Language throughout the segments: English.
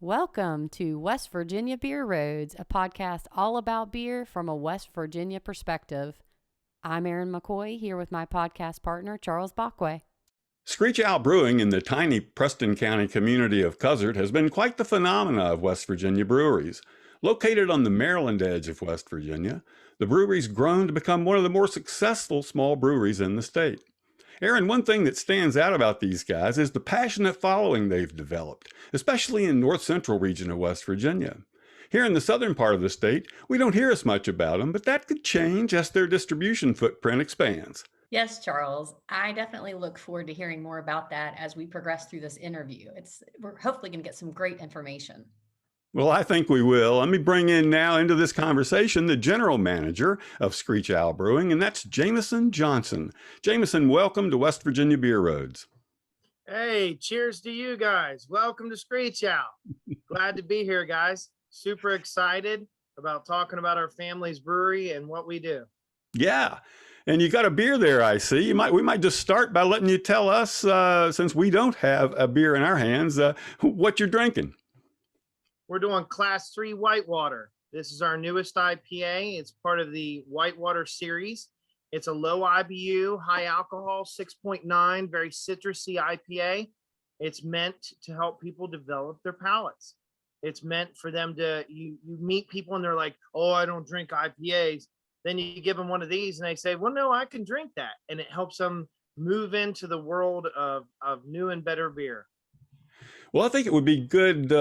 Welcome to West Virginia Beer Roads, a podcast all about beer from a West Virginia perspective. I'm Erin McCoy, here with my podcast partner, Charles Bockway. Screech Owl Brewing in the tiny Preston County community of Cuzzard has been quite the phenomena of West Virginia breweries. Located on the Maryland edge of West Virginia, the brewery's grown to become one of the more successful small breweries in the state. Erin, one thing that stands out about these guys is the passionate following they've developed, especially in the north-central region of West Virginia. Here in the southern part of the state, we don't hear as much about them, but that could change as their distribution footprint expands. Yes, Charles. I definitely look forward to hearing more about that as we progress through this interview. We're hopefully going to get some great information. Well, I think we will. Let me bring in now into this conversation the general manager of Screech Owl Brewing, and that's Jamison Johnson. Jamison, welcome to West Virginia Beer Roads. Hey, cheers to you guys. Welcome to Screech Owl. Glad to be here, guys. Super excited about talking about our family's brewery and what we do. Yeah. And you got a beer there, I see. We might just start by letting you tell us, since we don't have a beer in our hands, what you're drinking. We're doing Class 3 Whitewater. This is our newest IPA. It's part of the Whitewater series. It's a low IBU, high alcohol, 6.9, very citrusy IPA. It's meant to help people develop their palates. It's meant for them to, you meet people and they're like, oh, I don't drink IPAs. Then you give them one of these and they say, well, no, I can drink that. And it helps them move into the world of new and better beer. Well, I think it would be good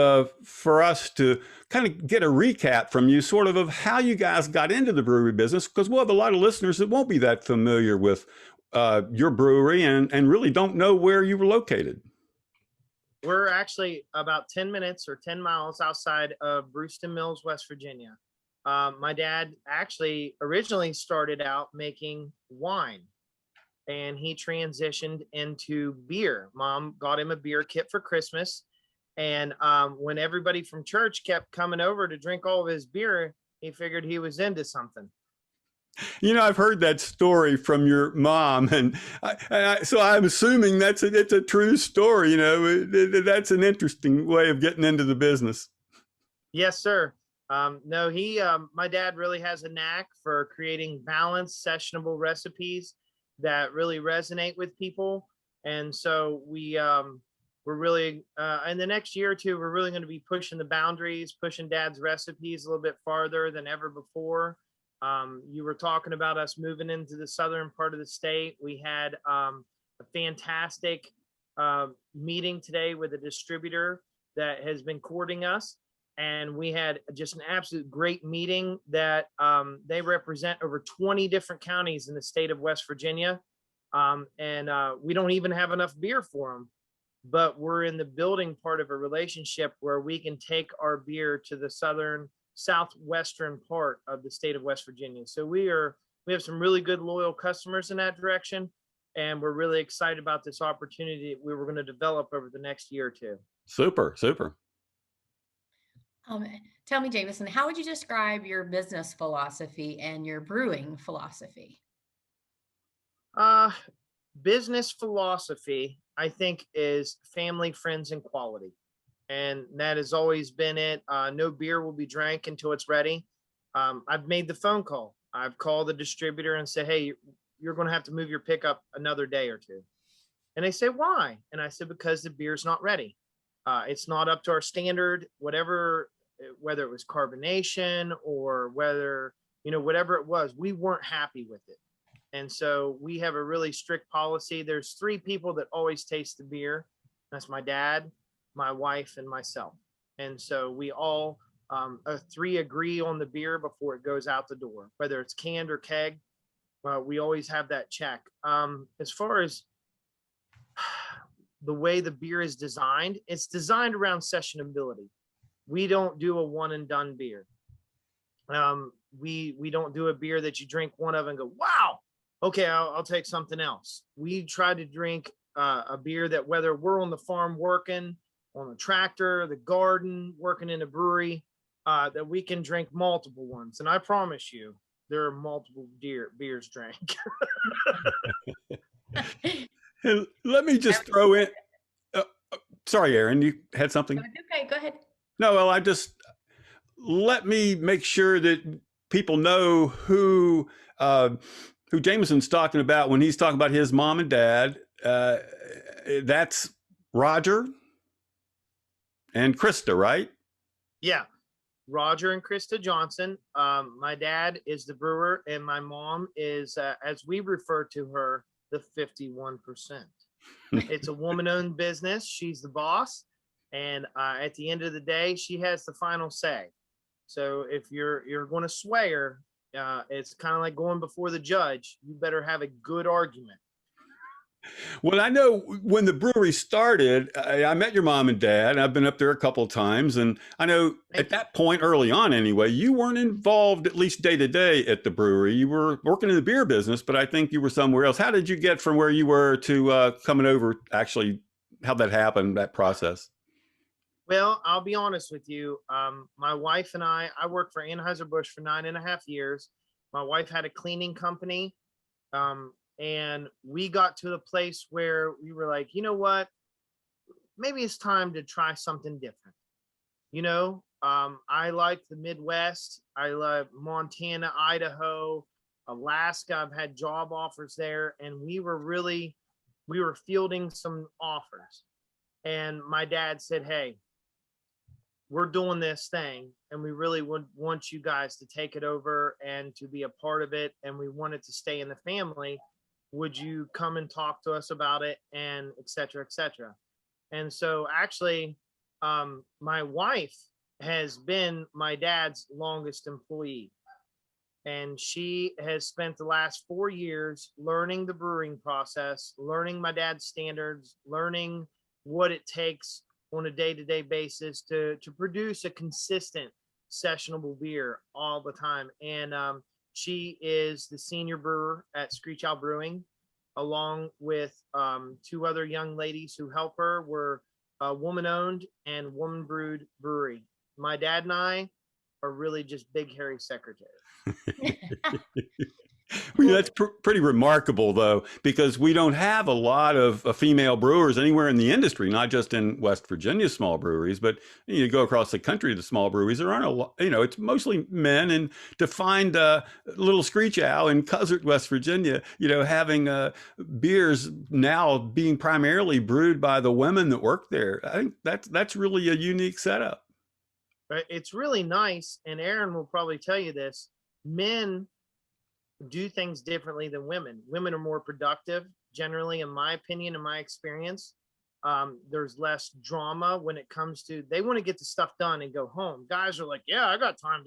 for us to kind of get a recap from you sort of how you guys got into the brewery business, because we'll have a lot of listeners that won't be that familiar with your brewery and really don't know where you were located. We're actually about 10 minutes or 10 miles outside of Brewston Mills, West Virginia. My dad actually originally started out making wine, and he transitioned into beer. Mom got him a beer kit for Christmas. And when everybody from church kept coming over to drink all of his beer, he figured he was into something. You know, I've heard that story from your mom, and so I'm assuming it's a true story. You know, that's an interesting way of getting into the business. Yes, sir. No, my dad really has a knack for creating balanced, sessionable recipes that really resonate with people. And so we're really, in the next year or two, we're really going to be pushing the boundaries, pushing Dad's recipes a little bit farther than ever before. You were talking about us moving into the southern part of the state. We had a fantastic meeting today with a distributor that has been courting us. And we had just an absolute great meeting that they represent over 20 different counties in the state of West Virginia. And we don't even have enough beer for them, but we're in the building part of a relationship where we can take our beer to the southwestern part of the state of West Virginia. So we have some really good loyal customers in that direction. And we're really excited about this opportunity we were going to develop over the next year or two. Super, super. Tell me, Jameson, how would you describe your business philosophy and your brewing philosophy? Business philosophy, I think, is family, friends, and quality. And that has always been it. No beer will be drank until it's ready. I've made the phone call. I've called the distributor and said, hey, you're going to have to move your pickup another day or two. And they say, why? And I said, because the beer's not ready. It's not up to our standard, whether it was carbonation or whether, whatever it was, we weren't happy with it. And so we have a really strict policy. There's 3 people that always taste the beer. That's my dad, my wife, and myself. And so we all 3 agree on the beer before it goes out the door, whether it's canned or keg. We always have that check. As far as the way the beer is designed, it's designed around sessionability. We don't do a one and done beer. We don't do a beer that you drink one of and go, wow, okay, I'll take something else. We try to drink a beer that whether we're on the farm working, on the tractor, the garden, working in a brewery, that we can drink multiple ones. And I promise you, there are multiple beers drank. And let me just throw in, sorry, Erin, you had something? Okay, go ahead. No, well, let me make sure that people know who Jameson's talking about when he's talking about his mom and dad. That's Roger and Krista, right? Yeah. Roger and Krista Johnson. My dad is the brewer, and my mom is, as we refer to her, the 51%. It's a woman-owned business. She's the boss, and at the end of the day, she has the final say. So if you're going to sway her, it's kind of like going before the judge. You better have a good argument. Well, I know when the brewery started, I met your mom and dad. I've been up there a couple of times, and I know at that point, early on anyway, you weren't involved, at least day to day, at the brewery. You were working in the beer business, but I think you were somewhere else. How did you get from where you were to coming over? Actually, how'd that happen? That process? Well, I'll be honest with you. My wife and I worked for Anheuser-Busch for 9.5 years. My wife had a cleaning company. And we got to the place where we were like, you know what, maybe it's time to try something different. I like the Midwest. I love Montana, Idaho, Alaska. I've had job offers there, and we were fielding some offers. And my dad said, hey, we're doing this thing, and we really would want you guys to take it over and to be a part of it. And we want it to stay in the family. Would you come and talk to us about it, and et cetera, et cetera. And so actually, my wife has been my dad's longest employee. And she has spent the last 4 years learning the brewing process, learning my dad's standards, learning what it takes on a day-to-day basis to produce a consistent sessionable beer all the time. And she is the senior brewer at Screech Owl Brewing, along with 2 other young ladies who help her. We're a woman-owned and woman-brewed brewery. My dad and I are really just big, hairy secretaries. Well, that's pretty remarkable, though, because we don't have a lot of female brewers anywhere in the industry, not just in West Virginia small breweries, but you go across the country to small breweries. There aren't a lot, it's mostly men. And to find little Screech Owl in Cuthbert, West Virginia, having beers now being primarily brewed by the women that work there, I think that's really a unique setup. It's really nice. And Aaron will probably tell you this. Men do things differently than women. Women are more productive, generally, in my opinion, in my experience. There's less drama when it comes to, they want to get the stuff done and go home. Guys are like, yeah, I got time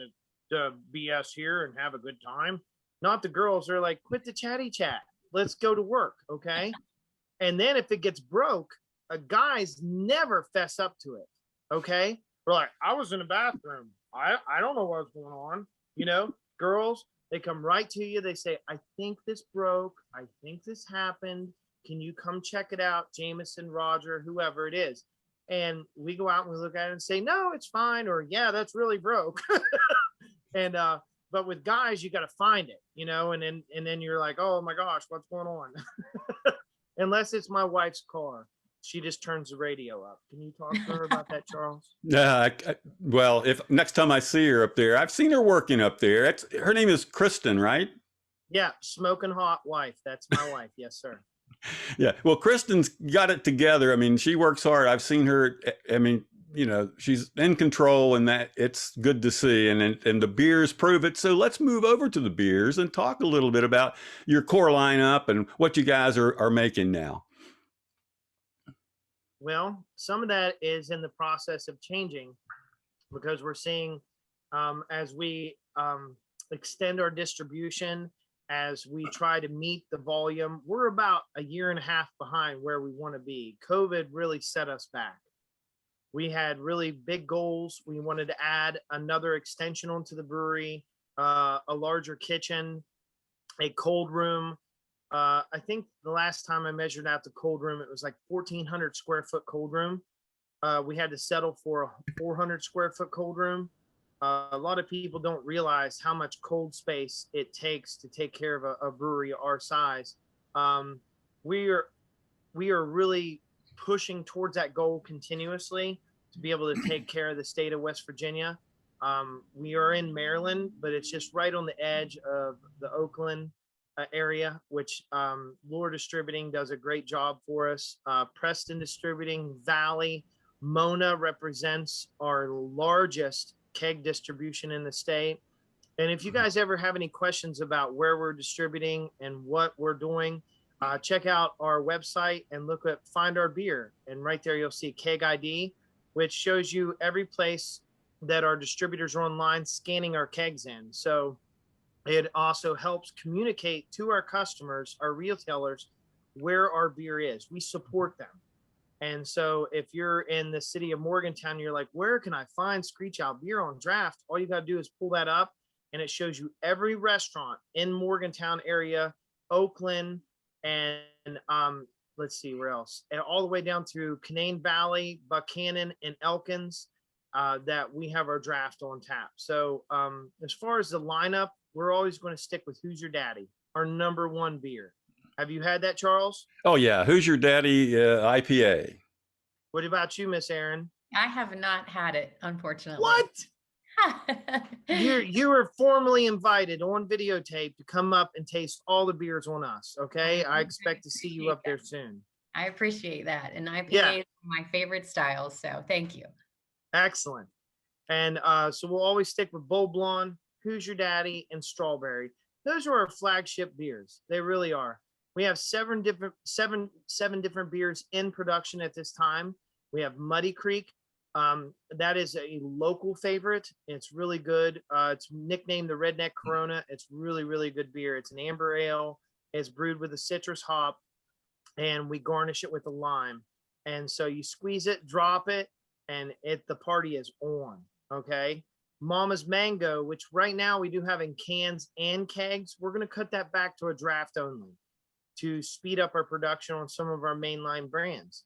to BS here and have a good time. Not the girls. They're like, quit the chatty chat. Let's go to work, okay? And then if it gets broke, guys never fess up to it, okay? We're like, I was in the bathroom. I don't know what's going on. Girls, they come right to you. They say, I think this broke. I think this happened. Can you come check it out? Jameson, Roger, whoever it is. And we go out and we look at it and say, no, it's fine. Or, yeah, that's really broke. And, but with guys, you got to find it, and then you're like, oh my gosh, what's going on? Unless it's my wife's car. She just turns the radio up. Can you talk to her about that, Charles? Yeah. Well, if next time I see her up there, I've seen her working up there. Her name is Kristen, right? Yeah, smoking hot wife. That's my wife. Yes, sir. Yeah. Well, Kristen's got it together. I mean, she works hard. I've seen her. I mean, she's in control, and that it's good to see. And the beers prove it. So let's move over to the beers and talk a little bit about your core lineup and what you guys are making now. Well, some of that is in the process of changing, because we're seeing as we extend our distribution, as we try to meet the volume, we're about 1.5 years behind where we want to be. COVID really set us back. We had really big goals. We wanted to add another extension onto the brewery, a larger kitchen, a cold room. I think the last time I measured out the cold room, it was like 1,400 square foot cold room. We had to settle for a 400 square foot cold room. A lot of people don't realize how much cold space it takes to take care of a brewery our size. We are really pushing towards that goal continuously. to be able to take care of the state of West Virginia. We are in Maryland, but it's just right on the edge of the Oakland area, which Lure Distributing does a great job for us. Preston Distributing, Valley, Mona represents our largest keg distribution in the state. And if you guys ever have any questions about where we're distributing and what we're doing, check out our website and look at Find Our Beer. And right there, you'll see Keg ID, which shows you every place that our distributors are online scanning our kegs in. So it also helps communicate to our customers, our retailers, where our beer is. We support them. And so if you're in the city of Morgantown, you're like, where can I find Screech Owl beer on draft? All you got to do is pull that up and it shows you every restaurant in Morgantown area, Oakland, and let's see where else, and all the way down through Canaan Valley, Buchanan, and Elkins, that we have our draft on tap. So as far as the lineup, we're always going to stick with Who's Your Daddy, our number one beer. Have you had that, Charles? Oh yeah, Who's Your Daddy IPA. What about you, Miss Erin? I have not had it, unfortunately. What? You were formally invited on videotape to come up and taste all the beers on us. Okay, I expect to see you up there soon. I appreciate that, and IPA is my favorite style. So thank you. Excellent. And so we'll always stick with Bold Blonde, Who's Your Daddy, and Strawberry. Those are our flagship beers. They really are. We have seven different beers in production at this time. We have Muddy Creek. That is a local favorite. It's really good. It's nicknamed the Redneck Corona. It's really, really good beer. It's an amber ale. It's brewed with a citrus hop, and we garnish it with a lime. And so you squeeze it, drop it, and the party is on. Okay. Mama's Mango, which right now we do have in cans and kegs. We're going to cut that back to a draft only to speed up our production on some of our mainline brands.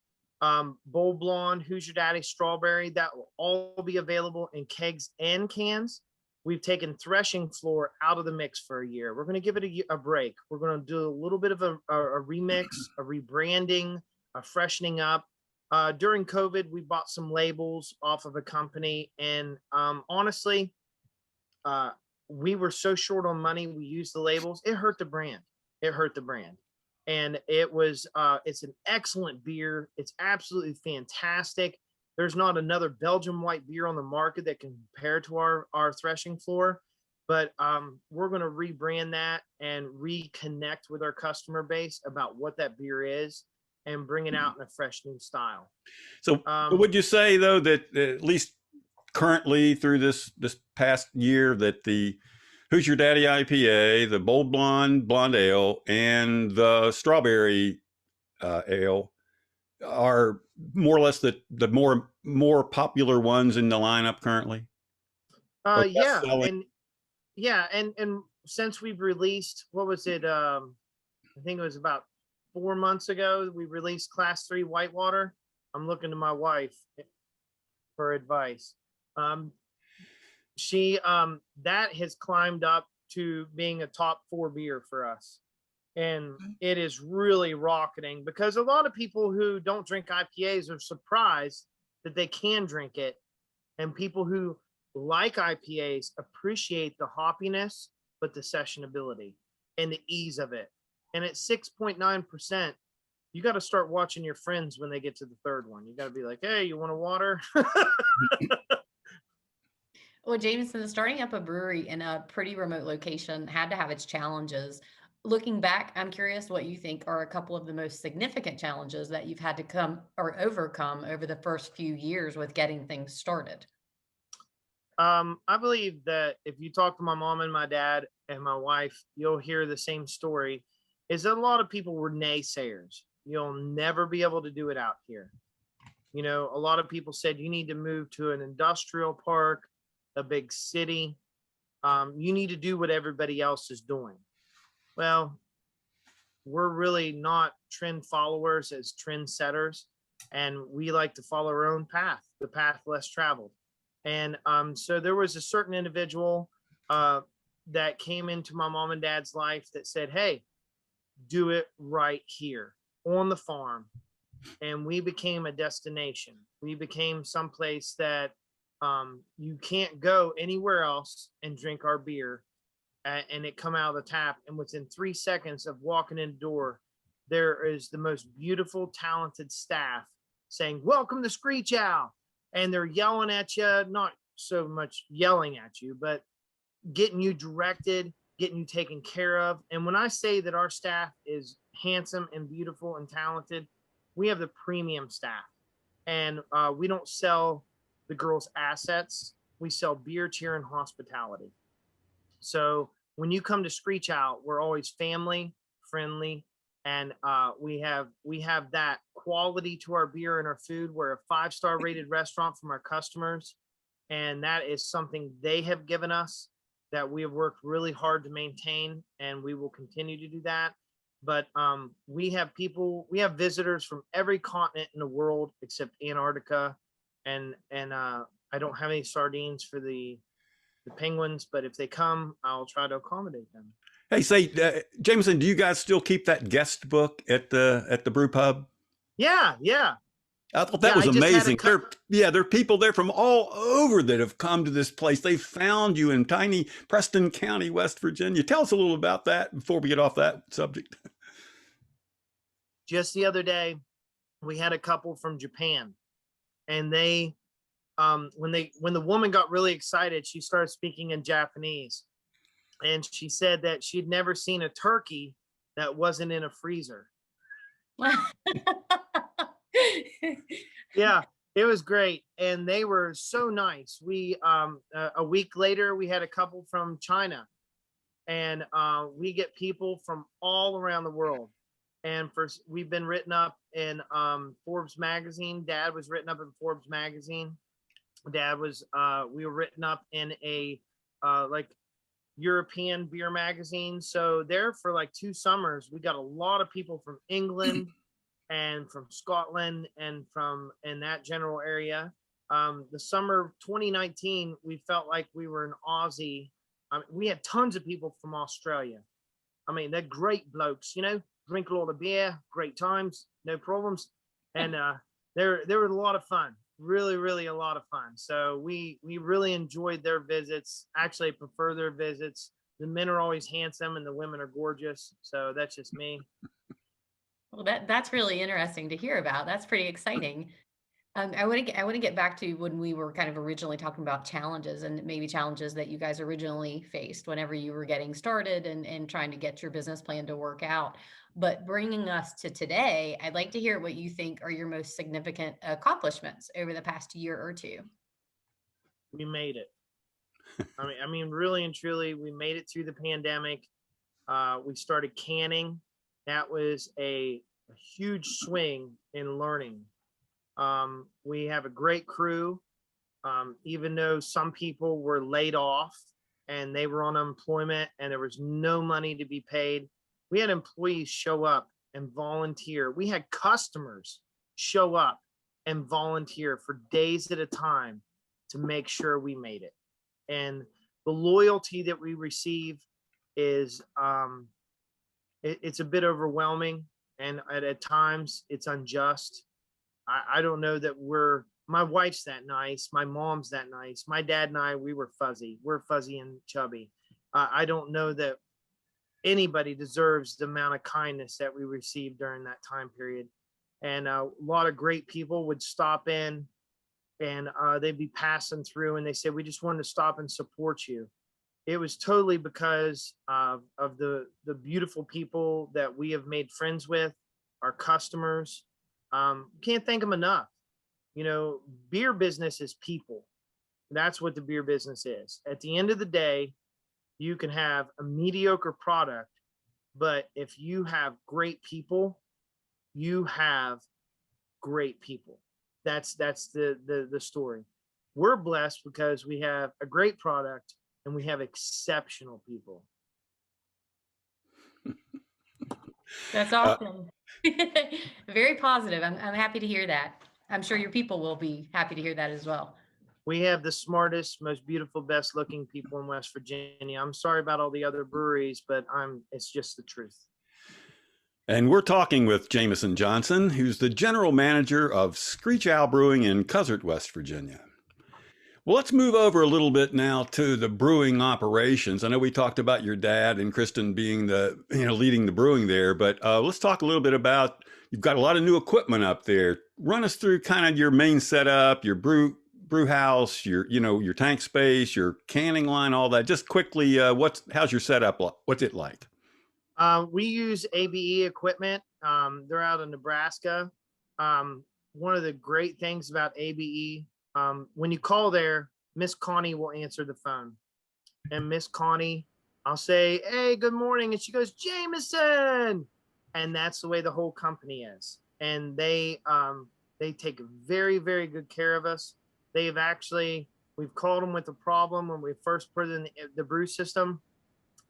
Bold Blonde, Who's Your Daddy, Strawberry, that will all be available in kegs and cans. We've taken Threshing Floor out of the mix for a year. We're going to give it a break. We're going to do a little bit of a remix, a rebranding, a freshening up. During COVID, we bought some labels off of a company, and honestly, we were so short on money. We used the labels. It hurt the brand. And it's an excellent beer. It's absolutely fantastic. There's not another Belgian white beer on the market that can compare to our Threshing Floor, but we're going to rebrand that and reconnect with our customer base about what that beer is and bring it out in a fresh new style. So would you say, though, that at least currently through this past year, that the Who's Your Daddy IPA, the Bold Blonde Ale, and the Strawberry Ale are more or less the more popular ones in the lineup currently? Yeah, and since we've released, what was it? I think it was about 4 months ago, we released Class 3 Whitewater. I'm looking to my wife for advice. That has climbed up to being a top 4 beer for us. And it is really rocketing because a lot of people who don't drink IPAs are surprised that they can drink it. And people who like IPAs appreciate the hoppiness, but the sessionability and the ease of it. And at 6.9%, you got to start watching your friends when they get to the third one. You got to be like, hey, you want a water? Well, Jameson, starting up a brewery in a pretty remote location had to have its challenges. Looking back, I'm curious what you think are a couple of the most significant challenges that you've had to come or overcome over the first few years with getting things started. I believe that if you talk to my mom and my dad and my wife, you'll hear the same story, is that a lot of people were naysayers. You'll never be able to do it out here. You know, a lot of people said you need to move to an industrial park, a big city. You need to do what everybody else is doing. Well, we're really not trend followers as trend setters, and we like to follow our own path, the path less traveled. And so there was a certain individual that came into my mom and dad's life that said, hey, do it right here on the farm. and we became a destination. We became someplace that you can't go anywhere else and drink our beer and it come out of the tap. And within 3 seconds of walking in the door, there is the most beautiful, talented staff saying, "Welcome to Screech Owl." And they're yelling at you, not so much yelling at you, but getting you directed, getting you taken care of. And when I say that our staff is handsome and beautiful and talented, we have the premium staff. And we don't sell the girls' assets. We sell beer, cheer, and hospitality. So when you come to Screech Owl, we're always family friendly, and we have that quality to our beer and our food. We're a 5-star rated restaurant from our customers, and that is something they have given us that we have worked really hard to maintain, and we will continue to do that. But we have visitors from every continent in the world except Antarctica, and I don't have any sardines for the penguins, but if they come, I'll try to accommodate them. Hey, say, Jameson, do you guys still keep that guest book at the brew pub? Yeah. I thought that was amazing. There are people there from all over that have come to this place. They found you in tiny Preston County, West Virginia. Tell us a little about that before we get off that subject. Just the other day, we had a couple from Japan, and they, when the woman got really excited, she started speaking in Japanese, and she said that she'd never seen a turkey that wasn't in a freezer. Yeah, it was great, and they were so nice. We a week later, we had a couple from China, and we get people from all around the world. And we've been written up in Forbes magazine. Dad was written up in Forbes magazine. We were written up in a like European beer magazine. So there for like 2 summers, we got a lot of people from England and from Scotland and from in that general area. The summer of 2019, we felt like we were in Aussie. We had tons of people from Australia. I mean, they're great blokes, drink a lot of beer, great times, no problems. And they were a lot of fun, really, really a lot of fun. So we really enjoyed their visits. Actually, I prefer their visits. The men are always handsome and the women are gorgeous. So that's just me. Well, that's really interesting to hear about. That's pretty exciting. I want to get back to when we were kind of originally talking about challenges and maybe challenges that you guys originally faced whenever you were getting started and trying to get your business plan to work out. But bringing us to today, I'd like to hear what you think are your most significant accomplishments over the past year or two. We made it. I mean, really and truly, we made it through the pandemic. We started canning. That was a huge swing in learning. We have a great crew, even though some people were laid off and they were on unemployment and there was no money to be paid. We had employees show up and volunteer. We had customers show up and volunteer for days at a time to make sure we made it. And the loyalty that we receive is, it's a bit overwhelming, and at times it's unjust. I don't know that my wife's that nice. My mom's that nice. My dad and I, we're fuzzy and chubby. I don't know that anybody deserves the amount of kindness that we received during that time period. And a lot of great people would stop in and they'd be passing through and they said, "We just wanted to stop and support you." It was totally because of the beautiful people that we have made friends with, our customers. Can't thank them enough. Beer business is people. That's what the beer business is. At the end of the day, you can have a mediocre product, but if you have great people, you have great people. That's the story. We're blessed because we have a great product and we have exceptional people. That's awesome. Very positive. I'm happy to hear that. I'm sure your people will be happy to hear that as well. We have the smartest, most beautiful, best looking people in West Virginia. I'm sorry about all the other breweries, but it's just the truth. And we're talking with Jamison Johnson, who's the general manager of Screech Owl Brewing in Cuzzard, West Virginia. Well, let's move over a little bit now to the brewing operations. I know we talked about your dad and Kristen being leading the brewing there, but let's talk a little bit about, you've got a lot of new equipment up there. Run us through kind of your main setup, your brew house, your tank space, your canning line, all that. Just quickly, how's your setup? What's it like? We use ABE equipment. They're out of Nebraska. One of the great things about ABE, when you call there, Miss Connie will answer the phone. And Miss Connie, I'll say, "Hey, good morning." And she goes, "Jameson." And that's the way the whole company is. And they take very, very good care of us. We've called them with a problem when we first put in the brew system.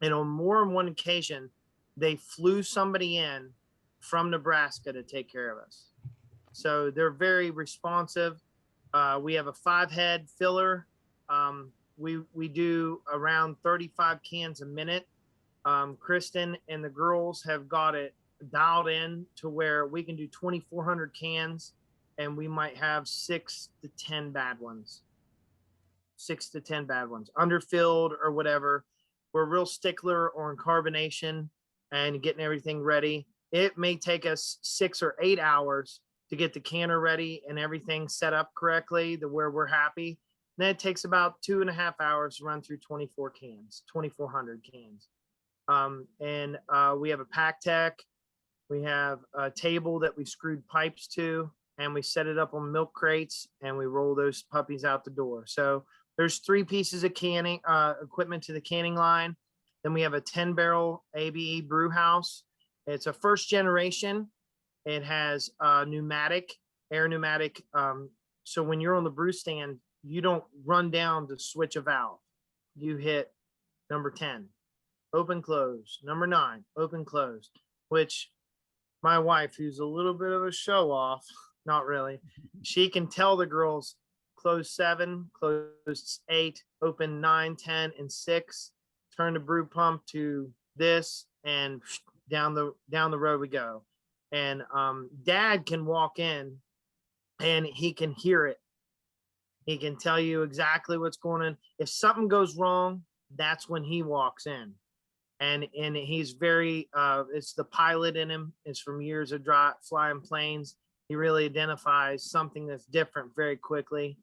And on more than one occasion, they flew somebody in from Nebraska to take care of us. So they're very responsive. We have a 5-head filler. We do around 35 cans a minute. Kristen and the girls have got it dialed in to where we can do 2,400 cans, and we might have 6 to 10 bad ones. 6 to 10 bad ones, underfilled or whatever. We're real stickler on carbonation and getting everything ready. It may take us 6 or 8 hours to get the canner ready and everything set up correctly to where we're happy. And then it takes about 2.5 hours to run through 2,400 cans. We have a pack tech. We have a table that we screwed pipes to, and we set it up on milk crates, and we roll those puppies out the door. So there's 3 pieces of canning equipment to the canning line. Then we have a 10-barrel ABE brew house. It's a first generation. It has air pneumatic. So when you're on the brew stand, you don't run down to switch a valve. You hit number 10, open, close, number 9, open, close, which my wife, who's a little bit of a show off, not really, she can tell the girls close 7, close 8, open 9, 10, and 6, turn the brew pump to this, and down the road we go. And Dad can walk in and he can hear it. He can tell you exactly what's going on. If something goes wrong, that's when he walks in. And he's very, it's the pilot in him. It's from years of flying planes. He really identifies something that's different very quickly.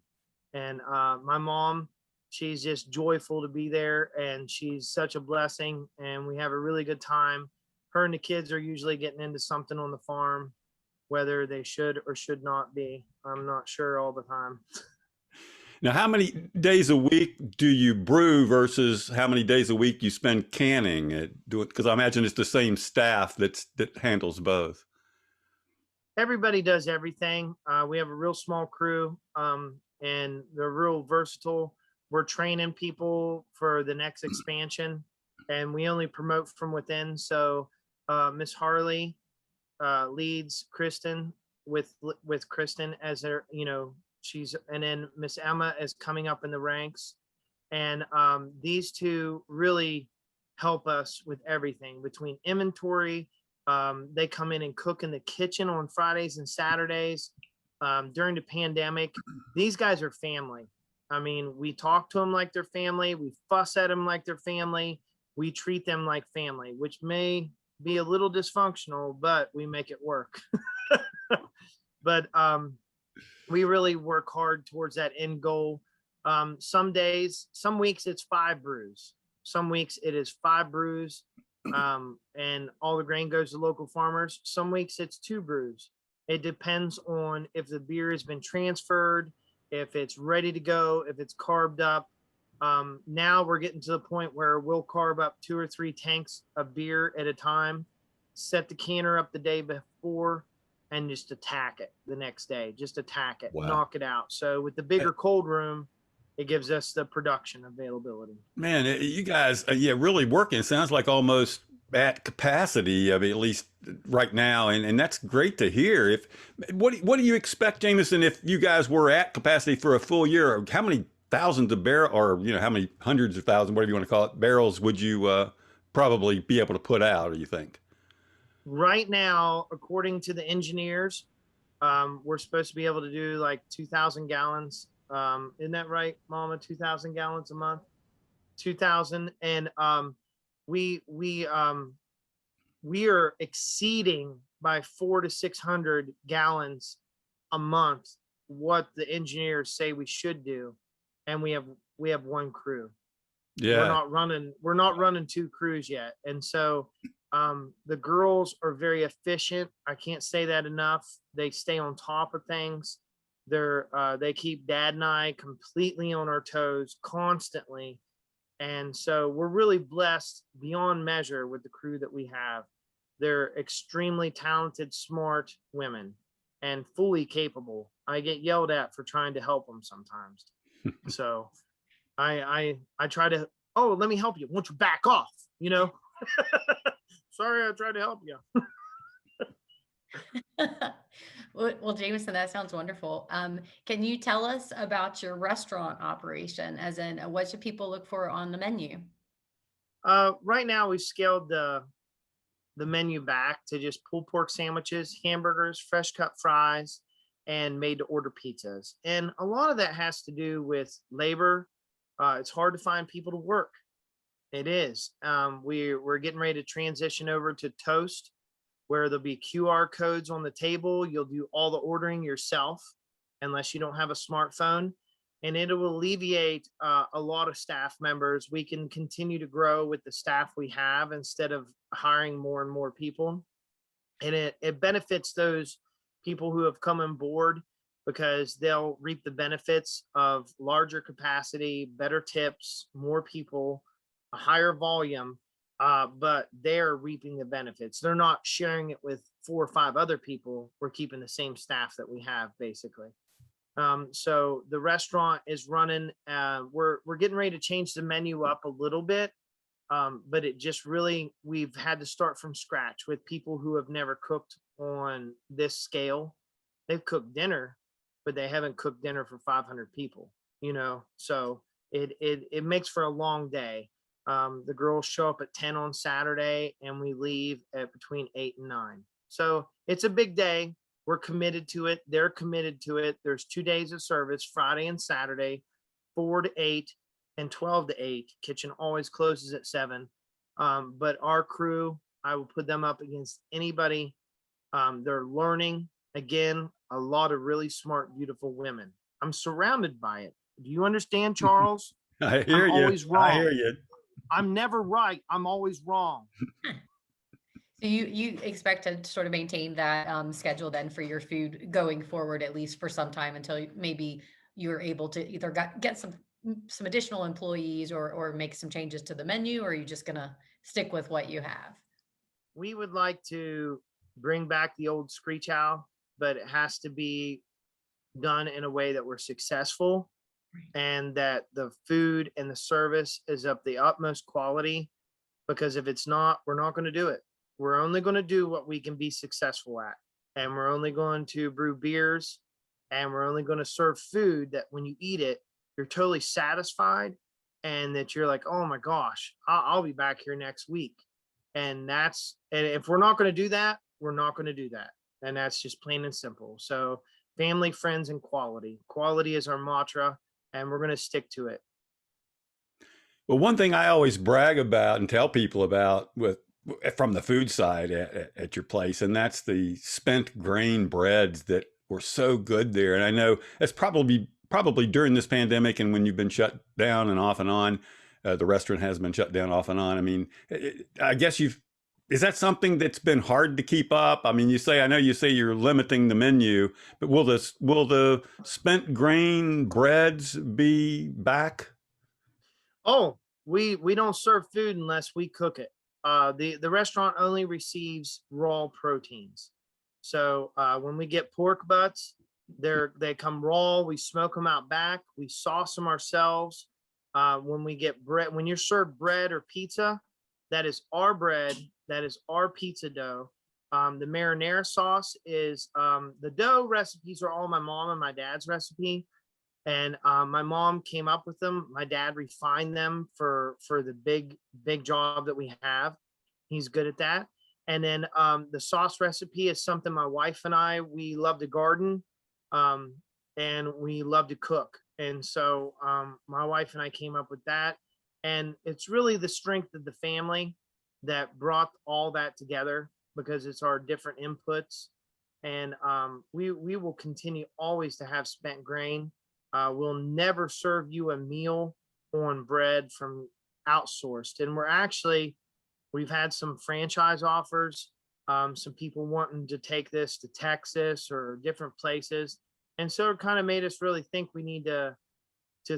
And my mom, she's just joyful to be there, and she's such a blessing, and we have a really good time. Her and the kids are usually getting into something on the farm, whether they should or should not be. I'm not sure all the time. Now, how many days a week do you brew versus how many days a week you spend canning? Because I imagine it's the same staff that handles both. Everybody does everything. We have a real small crew, and they're real versatile. We're training people for the next expansion, and we only promote from within. So Miss Harley leads Kristen with Kristen as their, and then Miss Emma is coming up in the ranks. And these two really help us with everything between inventory. They come in and cook in the kitchen on Fridays and Saturdays. During the pandemic, these guys are family. I mean, we talk to them like they're family. We fuss at them like they're family. We treat them like family, which may be a little dysfunctional, but we make it work. But we really work hard towards that end goal. Some weeks it's 5 brews. Some weeks it is 5 brews, and all the grain goes to local farmers. Some weeks it's 2 brews. It depends on if the beer has been transferred, if it's ready to go, if it's carved up. Now we're getting to the point where we'll carve up 2 or 3 tanks of beer at a time, set the canner up the day before, and just attack it the next day. Just attack it, Wow. Knock it out. So with the bigger cold room, it gives us the production availability. Man, you guys, really working. Sounds like almost at capacity, at least right now, and that's great to hear. What do you expect, Jamison, if you guys were at capacity for a full year? How many thousands of barrels, or how many hundreds of thousands, whatever you want to call it, barrels would you probably be able to put out, do you think? Right now, according to the engineers, we're supposed to be able to do like 2,000 gallons. Isn't that right, Mama? 2,000 gallons a month. 2,000, and we are exceeding by 400 to 600 gallons a month what the engineers say we should do, and we have one crew. Yeah. We're not running two crews yet, and so the girls are very efficient. I can't say that enough. They stay on top of things. They keep Dad and I completely on our toes constantly. And so we're really blessed beyond measure with the crew that we have. They're extremely talented, smart women and fully capable. I get yelled at for trying to help them sometimes. So I try to, oh, let me help you. Won't you back off? You know, sorry, I tried to help you. Well, Jameson, that sounds wonderful. Can you tell us about your restaurant operation, as in what should people look for on the menu? Right now we've scaled the menu back to just pulled pork sandwiches, hamburgers, fresh cut fries, and made to order pizzas. And a lot of that has to do with labor. It's hard to find people to work. It is. We're getting ready to transition over to Toast, where there'll be QR codes on the table. You'll do all the ordering yourself, unless you don't have a smartphone. And it will alleviate a lot of staff members. We can continue to grow with the staff we have instead of hiring more and more people. And it benefits those people who have come on board, because they'll reap the benefits of larger capacity, better tips, more people, a higher volume, but they're reaping the benefits. They're not sharing it with 4 or 5 other people. We're keeping the same staff that we have, basically. So the restaurant is running. We're getting ready to change the menu up a little bit, but it just really, we've had to start from scratch with people who have never cooked on this scale. They've cooked dinner, but they haven't cooked dinner for 500 people, you know? So it makes for a long day. The girls show up at 10 on Saturday, and we leave at between 8 and 9. So it's a big day. We're committed to it. They're committed to it. There's 2 days of service, Friday and Saturday, 4 to 8 and 12 to 8. Kitchen always closes at 7. But our crew, I will put them up against anybody. They're learning. Again, a lot of really smart, beautiful women. I'm surrounded by it. Do you understand, Charles? I hear I'm you. always wrong. I hear you. I'm never right. I'm always wrong. So you expect to sort of maintain that schedule then for your food going forward, at least for some time, until maybe you're able to either get some additional employees or make some changes to the menu, or are you just gonna stick with what you have? We would like to bring back the old Screech Owl, but it has to be done in a way that we're successful, and that the food and the service is of the utmost quality. Because if it's not, we're not going to do it. We're only going to do what we can be successful at. And we're only going to brew beers, and we're only going to serve food that when you eat it, you're totally satisfied, and that you're like, oh my gosh, I'll be back here next week. And if we're not going to do that, we're not going to do that. And that's just plain and simple. So family, friends, and quality. Quality is our mantra, and we're going to stick to it. Well, one thing I always brag about and tell people about from the food side at your place, and that's the spent grain breads that were so good there. And I know it's probably during this pandemic, and when you've been shut down and off and on, the restaurant has been shut down off and on. I mean, I guess is that something that's been hard to keep up? I mean, I know you say you're limiting the menu, but will the spent grain breads be back? Oh, we don't serve food unless we cook it. The restaurant only receives raw proteins. So when we get pork butts, they come raw. We smoke them out back. We sauce them ourselves. When we get bread, when you're served bread or pizza, that is our bread. That is our pizza dough. The marinara sauce is the dough recipes are all my mom and my dad's recipe. And my mom came up with them. My dad refined them for the big job that we have. He's good at that. And then the sauce recipe is something my wife and we love to garden, and we love to cook. And so my wife and I came up with that. And it's really the strength of the family that brought all that together, because it's our different inputs. And we will continue always to have spent grain. We'll never serve you a meal on bread from outsourced. And we've had some franchise offers, some people wanting to take this to Texas or different places. And so it kind of made us really think we need to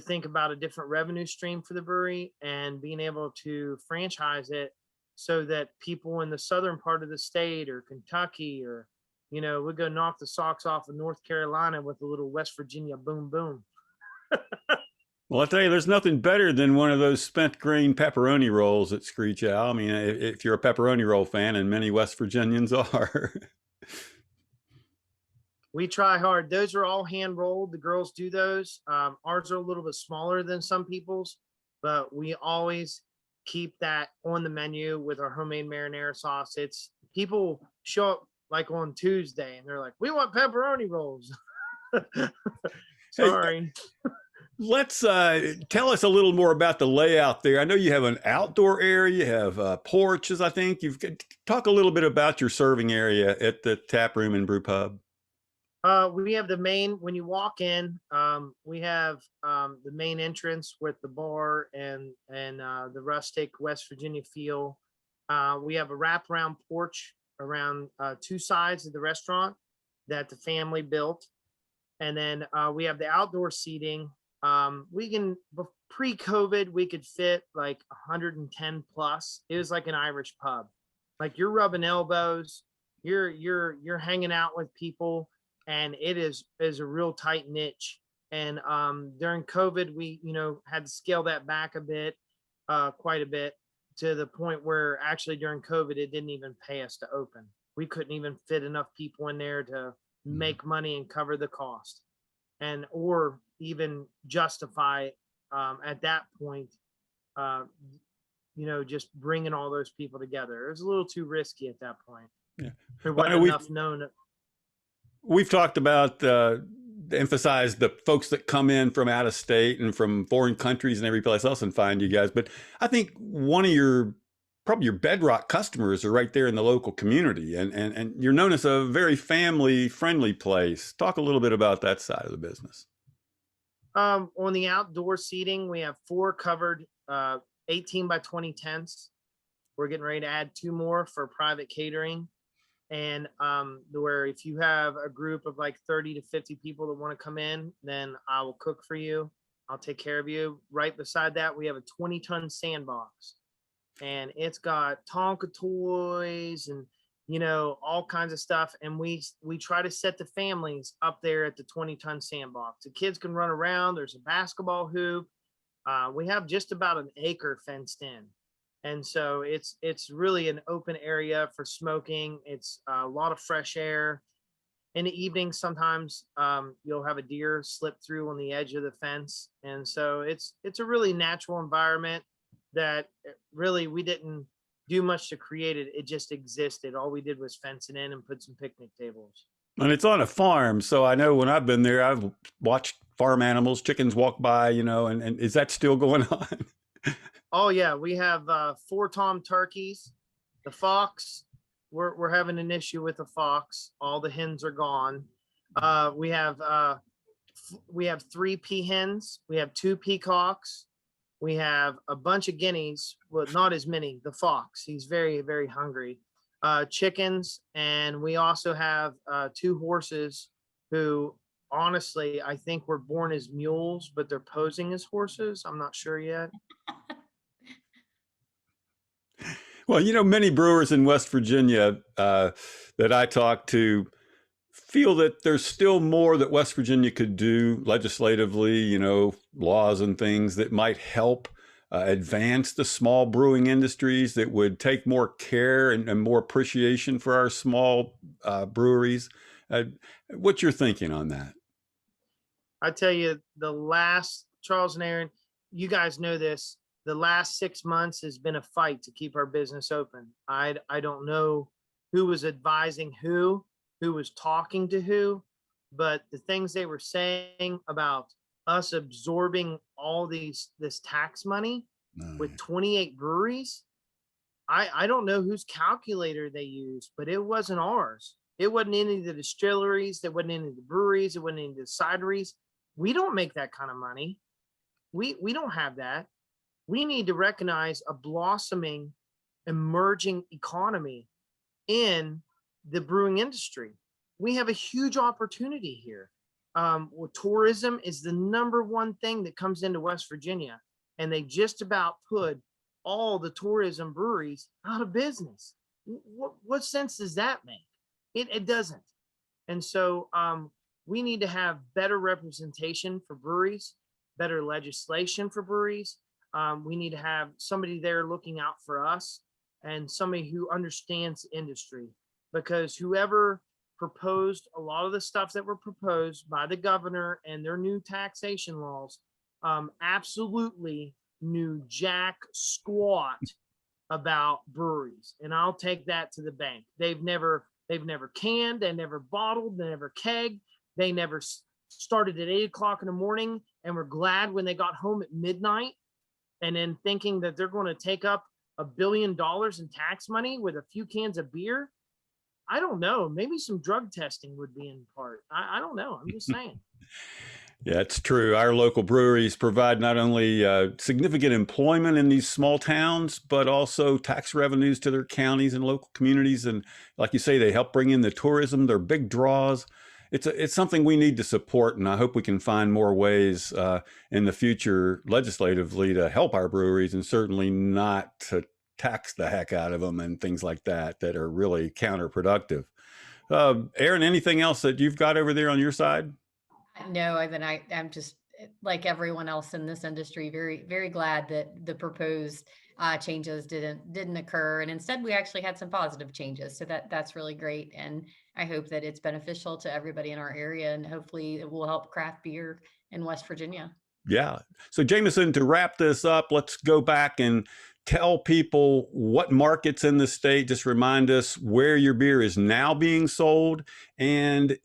think about a different revenue stream for the brewery and being able to franchise it so that people in the southern part of the state or Kentucky or, we go knock the socks off of North Carolina with a little West Virginia boom boom. Well, I'll tell you, there's nothing better than one of those spent grain pepperoni rolls at Screech Owl. I mean, if you're a pepperoni roll fan, and many West Virginians are. We try hard. Those are all hand rolled. The girls do those. Ours are a little bit smaller than some people's, but we always keep that on the menu with our homemade marinara sauce. It's people show up like on Tuesday and they're like, we want pepperoni rolls. Sorry. Hey, let's tell us a little more about the layout there. I know you have an outdoor area, you have porches, I think. Talk a little bit about your serving area at the tap room and brew pub. We have the main, when you walk in, we have the main entrance with the bar and the rustic West Virginia feel. We have a wraparound porch around two sides of the restaurant that the family built. And then we have the outdoor seating. Pre-COVID, we could fit like 110 plus. It was like an Irish pub. Like you're rubbing elbows, you're hanging out with people. And it is a real tight niche. And during COVID, we, had to scale that back a bit, quite a bit, to the point where actually during COVID, it didn't even pay us to open. We couldn't even fit enough people in there to make money and cover the cost, or even justify at that point, just bringing all those people together. It was a little too risky at that point. Yeah. There wasn't enough known. We've talked about emphasize the folks that come in from out of state and from foreign countries and every place else and find you guys. But I think one of probably your bedrock customers are right there in the local community, and you're known as a very family friendly place. Talk a little bit about that side of the business. On the outdoor seating, we have 4 covered 18 by 20 tents. We're getting ready to add 2 more for private catering. And where if you have a group of like 30 to 50 people that want to come in, then I will cook for you. I'll take care of you. Right beside that, we have a 20-ton sandbox. And it's got Tonka toys and, all kinds of stuff. And we try to set the families up there at the 20-ton sandbox. The kids can run around. There's a basketball hoop. We have just about an acre fenced in. And so it's really an open area for smoking. It's a lot of fresh air. In the evening, sometimes you'll have a deer slip through on the edge of the fence. And so it's a really natural environment that really we didn't do much to create it. It just existed. All we did was fence it in and put some picnic tables. And it's on a farm. So I know when I've been there, I've watched farm animals, chickens walk by, and is that still going on? Oh yeah, we have 4 tom turkeys. The fox, we're having an issue with the fox. All the hens are gone. We have 3 peahens. We have 2 peacocks. We have a bunch of guineas. Well, not as many. The fox, he's very, very hungry. Chickens, and we also have 2 horses who, honestly, I think were born as mules, but they're posing as horses. I'm not sure yet. Well, many brewers in West Virginia that I talk to feel that there's still more that West Virginia could do legislatively, laws and things that might help advance the small brewing industries, that would take more care and more appreciation for our small breweries. What's your thinking on that? I tell you, Charles and Aaron, you guys know this, the last 6 months has been a fight to keep our business open. I don't know who was advising who was talking to who, but the things they were saying about us absorbing all this tax money with 28 breweries, I don't know whose calculator they used, but it wasn't ours. It wasn't any of the distilleries. It wasn't any of the breweries. It wasn't any of the cideries. We don't make that kind of money. We don't have that. We need to recognize a blossoming, emerging economy in the brewing industry. We have a huge opportunity here. Tourism is the number one thing that comes into West Virginia, and they just about put all the tourism breweries out of business. What sense does that make? It doesn't. And so we need to have better representation for breweries, better legislation for breweries. We need to have somebody there looking out for us and somebody who understands the industry, because whoever proposed a lot of the stuff that were proposed by the governor and their new taxation laws absolutely knew jack squat about breweries. And I'll take that to the bank. They've never canned, they never bottled, they never kegged, they never started at 8 o'clock in the morning and were glad when they got home at midnight, and then thinking that they're going to take up $1 billion in tax money with a few cans of beer. I don't know. Maybe some drug testing would be in part. I don't know. I'm just saying. Yeah, it's true. Our local breweries provide not only significant employment in these small towns, but also tax revenues to their counties and local communities. And like you say, they help bring in the tourism. They're big draws. It's something we need to support, and I hope we can find more ways in the future legislatively to help our breweries, and certainly not to tax the heck out of them and things like that are really counterproductive. Aaron, anything else that you've got over there on your side? No, I'm just like everyone else in this industry, very, very glad that the proposed changes didn't occur, and instead we actually had some positive changes. So that's really great, and I hope that it's beneficial to everybody in our area, and hopefully it will help craft beer in West Virginia. Yeah. So Jamison, to wrap this up, let's go back and tell people what markets in the state. Just remind us where your beer is now being sold, and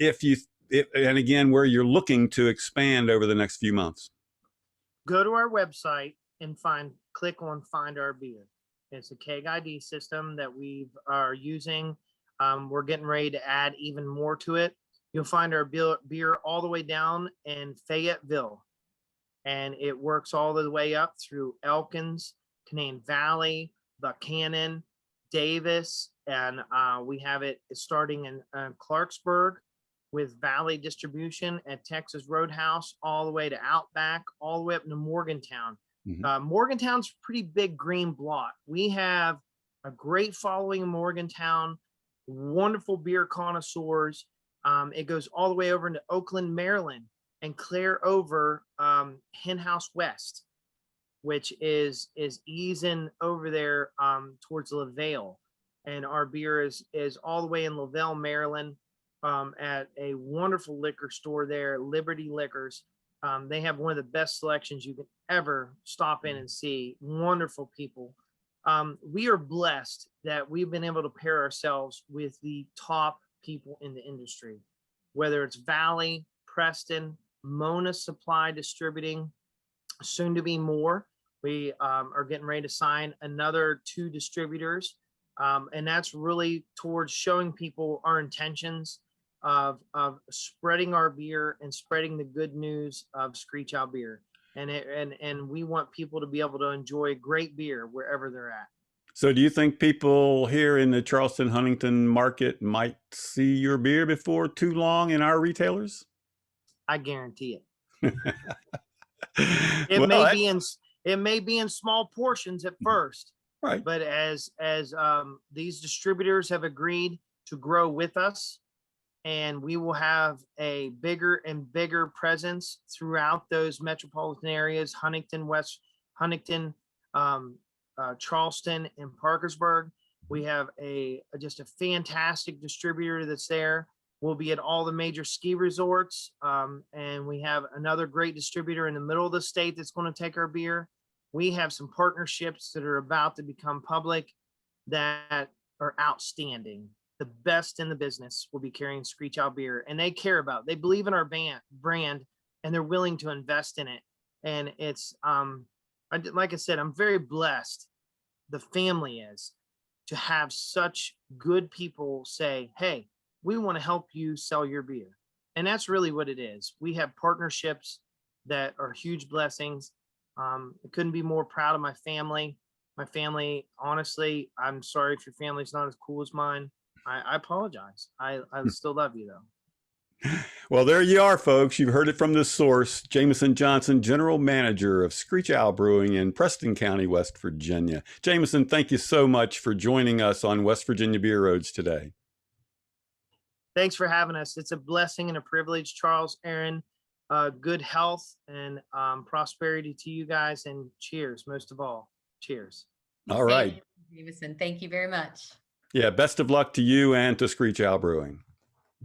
and again, where you're looking to expand over the next few months. Go to our website and click on Find Our Beer. It's a keg ID system that we are using. We're getting ready to add even more to it. You'll find our beer all the way down in Fayetteville, and it works all the way up through Elkins, Canaan Valley, Buchanan, Davis, and we have it starting in Clarksburg, with Valley Distribution at Texas Roadhouse, all the way to Outback, all the way up to Morgantown. Mm-hmm. Morgantown's a pretty big green block. We have a great following in Morgantown, wonderful beer connoisseurs. It goes all the way over into Oakland, Maryland, and clear over Henhouse West, which is easing over there towards LaVale. And our beer is all the way in LaVale, Maryland, at a wonderful liquor store there, Liberty Liquors. They have one of the best selections you can ever stop in and see. Wonderful people. We are blessed that we've been able to pair ourselves with the top people in the industry, whether it's Valley, Preston, Mona Supply Distributing, soon to be more. We are getting ready to sign another 2 distributors. And that's really towards showing people our intentions of spreading our beer and spreading the good news of Screech Owl beer. And we want people to be able to enjoy great beer wherever they're at. So do you think people here in the Charleston Huntington market might see your beer before too long in our retailers? I guarantee it. It may be in small portions at first, right? But as these distributors have agreed to grow with us, and we will have a bigger and bigger presence throughout those metropolitan areas, Huntington, Charleston, and Parkersburg. We have just a fantastic distributor that's there. We'll be at all the major ski resorts, and we have another great distributor in the middle of the state that's going to take our beer. We have some partnerships that are about to become public that are outstanding. the best in the business will be carrying Screech Owl beer, and they care about it. They believe in our brand, and they're willing to invest in it. And it's, like I said, I'm very blessed. The family is to have such good people say, hey, we want to help you sell your beer. And that's really what it is. We have partnerships that are huge blessings. I couldn't be more proud of my family. My family, honestly, I'm sorry if your family's not as cool as mine. I apologize. I still love you, though. Well, there you are, folks. You've heard it from the source. Jamison Johnson, General Manager of Screech Owl Brewing in Preston County, West Virginia. Jamison, thank you so much for joining us on West Virginia Beer Roads today. Thanks for having us. It's a blessing and a privilege, Charles, Aaron. Good health and prosperity to you guys, and cheers, most of all. Cheers. All right. Thank you, Jameson. Thank you very much. Yeah, best of luck to you and to Screech Owl Brewing.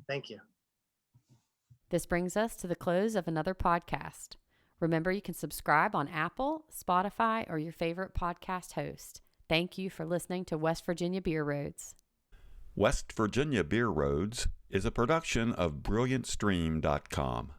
Thank you. This brings us to the close of another podcast. Remember, you can subscribe on Apple, Spotify, or your favorite podcast host. Thank you for listening to West Virginia Beer Roads. West Virginia Beer Roads is a production of BrilliantStream.com.